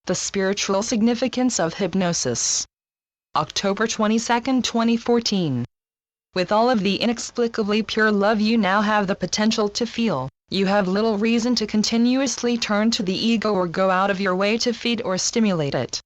The spiritual significance of hypnosis. October 22, 2014. With all of the inexplicably pure love you now have the potential to feel, you have little reason to continuously turn to the ego or go out of your way to feed or stimulate it.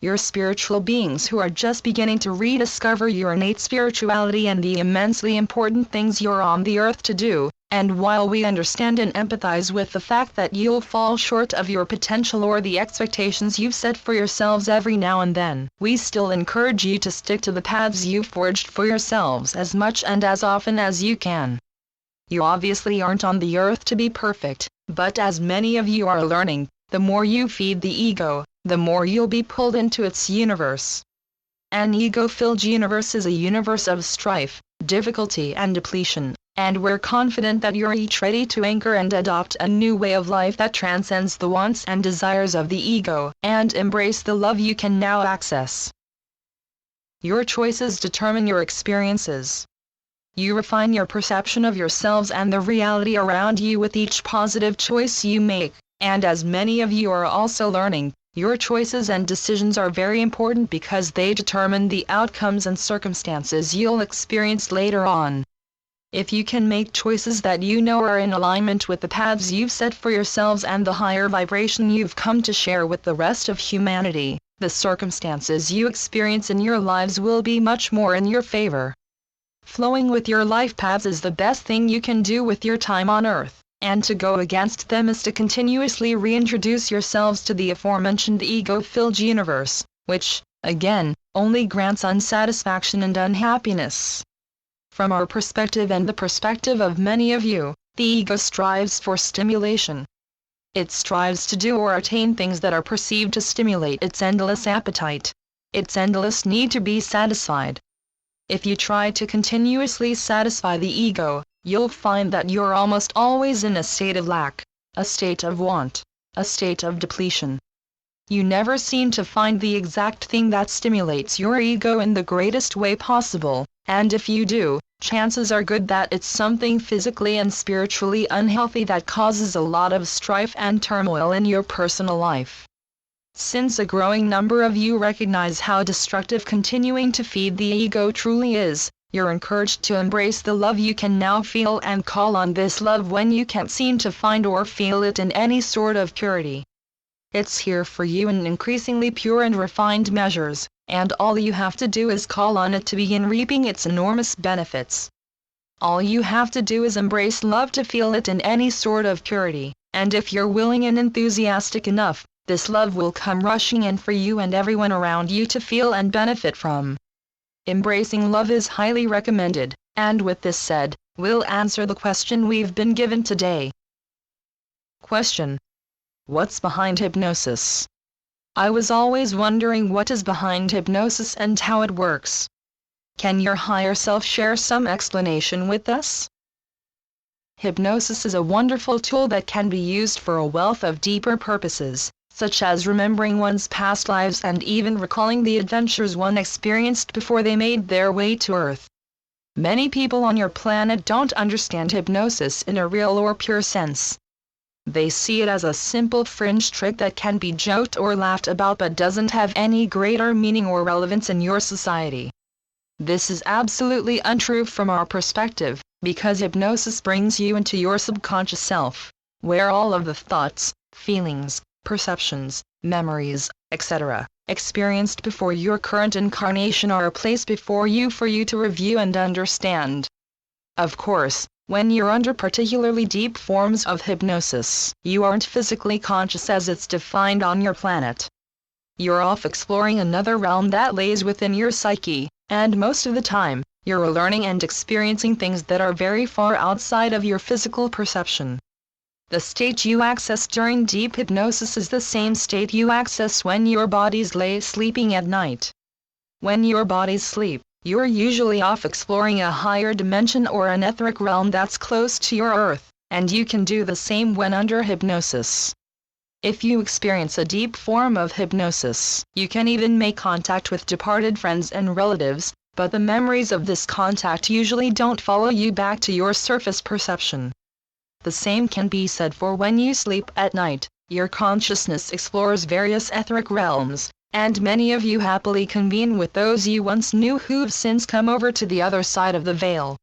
You're spiritual beings who are just beginning to rediscover your innate spirituality and the immensely important things you're on the earth to do, and while we understand and empathize with the fact that you'll fall short of your potential or the expectations you've set for yourselves every now and then, we still encourage you to stick to the paths you've forged for yourselves as much and as often as you can. You obviously aren't on the earth to be perfect, but as many of you are learning, the more you feed the ego, the more you'll be pulled into its universe. An ego-filled universe is a universe of strife, difficulty and depletion, and we're confident that you're each ready to anchor and adopt a new way of life that transcends the wants and desires of the ego, and embrace the love you can now access. Your choices determine your experiences. You refine your perception of yourselves and the reality around you with each positive choice you make, and as many of you are also learning, your choices and decisions are very important because they determine the outcomes and circumstances you'll experience later on. If you can make choices that you know are in alignment with the paths you've set for yourselves and the higher vibration you've come to share with the rest of humanity, the circumstances you experience in your lives will be much more in your favor. Flowing with your life paths is the best thing you can do with your time on earth. And to go against them is to continuously reintroduce yourselves to the aforementioned ego-filled universe, which, again, only grants unsatisfaction and unhappiness. From our perspective and the perspective of many of you, the ego strives for stimulation. It strives to do or attain things that are perceived to stimulate its endless appetite, its endless need to be satisfied. If you try to continuously satisfy the ego, you'll find that you're almost always in a state of lack, a state of want, a state of depletion. You never seem to find the exact thing that stimulates your ego in the greatest way possible, and if you do, chances are good that it's something physically and spiritually unhealthy that causes a lot of strife and turmoil in your personal life. Since a growing number of you recognize how destructive continuing to feed the ego truly is, you're encouraged to embrace the love you can now feel and call on this love when you can't seem to find or feel it in any sort of purity. It's here for you in increasingly pure and refined measures, and all you have to do is call on it to begin reaping its enormous benefits. All you have to do is embrace love to feel it in any sort of purity, and if you're willing and enthusiastic enough, this love will come rushing in for you and everyone around you to feel and benefit from. Embracing love is highly recommended, and with this said, we'll answer the question we've been given today. Question: what's behind hypnosis? I was always wondering what is behind hypnosis and how it works. Can your higher self share some explanation with us? Hypnosis is a wonderful tool that can be used for a wealth of deeper purposes, such as remembering one's past lives and even recalling the adventures one experienced before they made their way to Earth. Many people on your planet don't understand hypnosis in a real or pure sense. They see it as a simple fringe trick that can be joked or laughed about but doesn't have any greater meaning or relevance in your society. This is absolutely untrue from our perspective, because hypnosis brings you into your subconscious self, where all of the thoughts, feelings, perceptions, memories, etc., experienced before your current incarnation are placed before you for you to review and understand. Of course, when you're under particularly deep forms of hypnosis, you aren't physically conscious as it's defined on your planet. You're off exploring another realm that lays within your psyche, and most of the time, you're learning and experiencing things that are very far outside of your physical perception. The state you access during deep hypnosis is the same state you access when your bodies lay sleeping at night. When your bodies sleep, you're usually off exploring a higher dimension or an etheric realm that's close to your earth, and you can do the same when under hypnosis. If you experience a deep form of hypnosis, you can even make contact with departed friends and relatives, but the memories of this contact usually don't follow you back to your surface perception. The same can be said for when you sleep at night. your consciousness explores various etheric realms, and many of you happily convene with those you once knew who've since come over to the other side of the veil.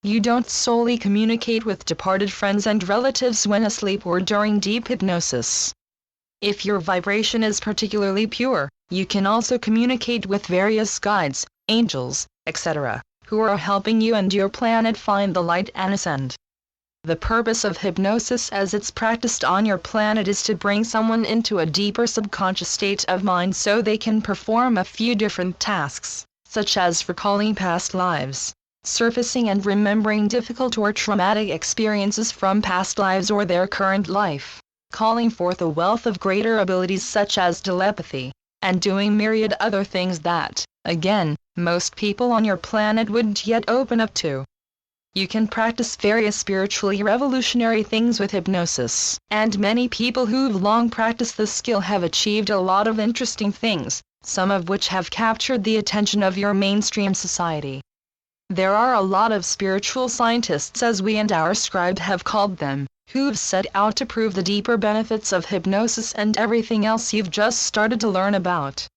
You don't solely communicate with departed friends and relatives when asleep or during deep hypnosis. If your vibration is particularly pure, you can also communicate with various guides, angels, etc., who are helping you and your planet find the light and ascend. The purpose of hypnosis as it's practiced on your planet is to bring someone into a deeper subconscious state of mind so they can perform a few different tasks, such as recalling past lives, surfacing and remembering difficult or traumatic experiences from past lives or their current life, calling forth a wealth of greater abilities such as telepathy, and doing myriad other things that, again, most people on your planet wouldn't yet open up to. You can practice various spiritually revolutionary things with hypnosis, and many people who've long practiced this skill have achieved a lot of interesting things, some of which have captured the attention of your mainstream society. There are a lot of spiritual scientists, as we and our scribe have called them, who've set out to prove the deeper benefits of hypnosis and everything else you've just started to learn about.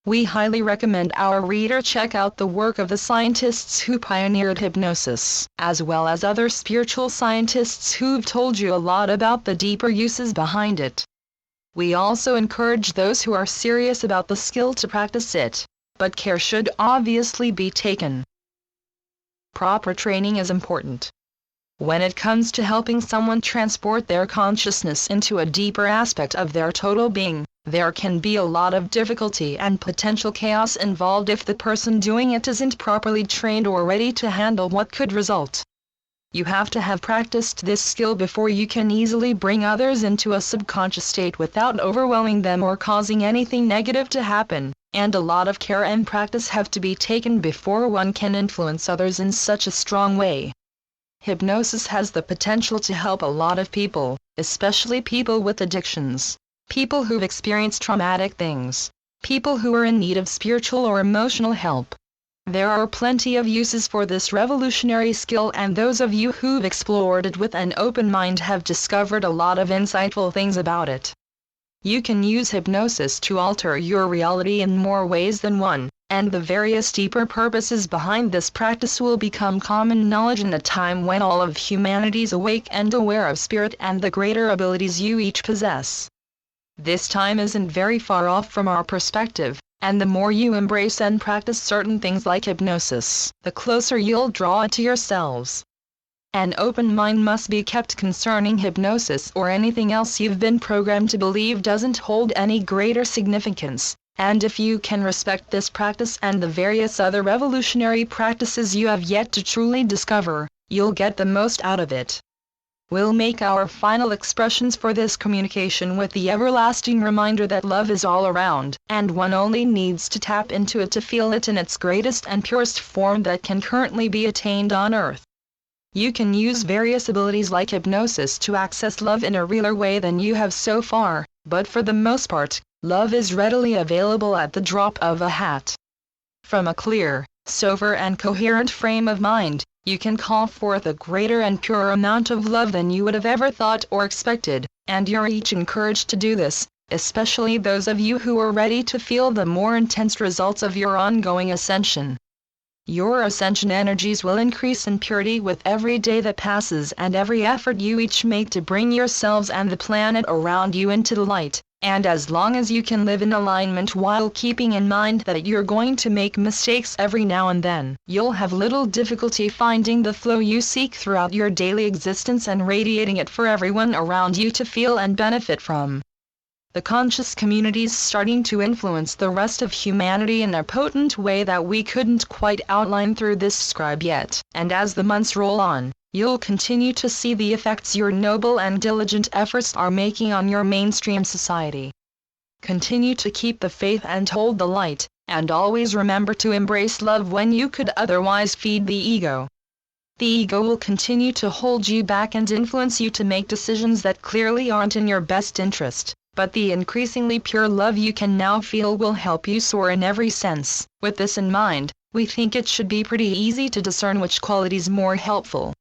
We highly recommend our reader check out the work of the scientists who pioneered hypnosis, as well as other spiritual scientists who've told you a lot about the deeper uses behind it. We also encourage those who are serious about the skill to practice it, but care should obviously be taken. Proper training is important. When it comes to helping someone transport their consciousness into a deeper aspect of their total being, there can be a lot of difficulty and potential chaos involved if the person doing it isn't properly trained or ready to handle what could result. You have to have practiced this skill before you can easily bring others into a subconscious state without overwhelming them or causing anything negative to happen, and a lot of care and practice have to be taken before one can influence others in such a strong way. Hypnosis has the potential to help a lot of people, especially people with addictions, people who've experienced traumatic things, people who are in need of spiritual or emotional help. There are plenty of uses for this revolutionary skill, and those of you who've explored it with an open mind have discovered a lot of insightful things about it. You can use hypnosis to alter your reality in more ways than one, and the various deeper purposes behind this practice will become common knowledge in a time when all of humanity's awake and aware of spirit and the greater abilities you each possess. This time isn't very far off from our perspective, and the more you embrace and practice certain things like hypnosis, the closer you'll draw it to yourselves. An open mind must be kept concerning hypnosis, or anything else you've been programmed to believe doesn't hold any greater significance, and if you can respect this practice and the various other revolutionary practices you have yet to truly discover, you'll get the most out of it. We'll make our final expressions for this communication with the everlasting reminder that love is all around, and one only needs to tap into it to feel it in its greatest and purest form that can currently be attained on Earth. You can use various abilities like hypnosis to access love in a realer way than you have so far, but for the most part, love is readily available at the drop of a hat. From a clear, sober and coherent frame of mind, you can call forth a greater and purer amount of love than you would have ever thought or expected, and you're each encouraged to do this, especially those of you who are ready to feel the more intense results of your ongoing ascension. Your ascension energies will increase in purity with every day that passes and every effort you each make to bring yourselves and the planet around you into the light, and as long as you can live in alignment while keeping in mind that you're going to make mistakes every now and then, you'll have little difficulty finding the flow you seek throughout your daily existence and radiating it for everyone around you to feel and benefit from. The conscious community's starting to influence the rest of humanity in a potent way that we couldn't quite outline through this scribe yet, and as the months roll on, you'll continue to see the effects your noble and diligent efforts are making on your mainstream society. Continue to keep the faith and hold the light, and always remember to embrace love when you could otherwise feed the ego. The ego will continue to hold you back and influence you to make decisions that clearly aren't in your best interest. But the increasingly pure love you can now feel will help you soar in every sense. With this in mind, we think it should be pretty easy to discern which quality is more helpful.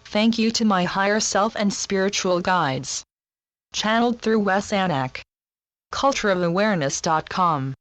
Thank you to my higher self and spiritual guides. Channeled through Wes Anak. cultureofawareness.com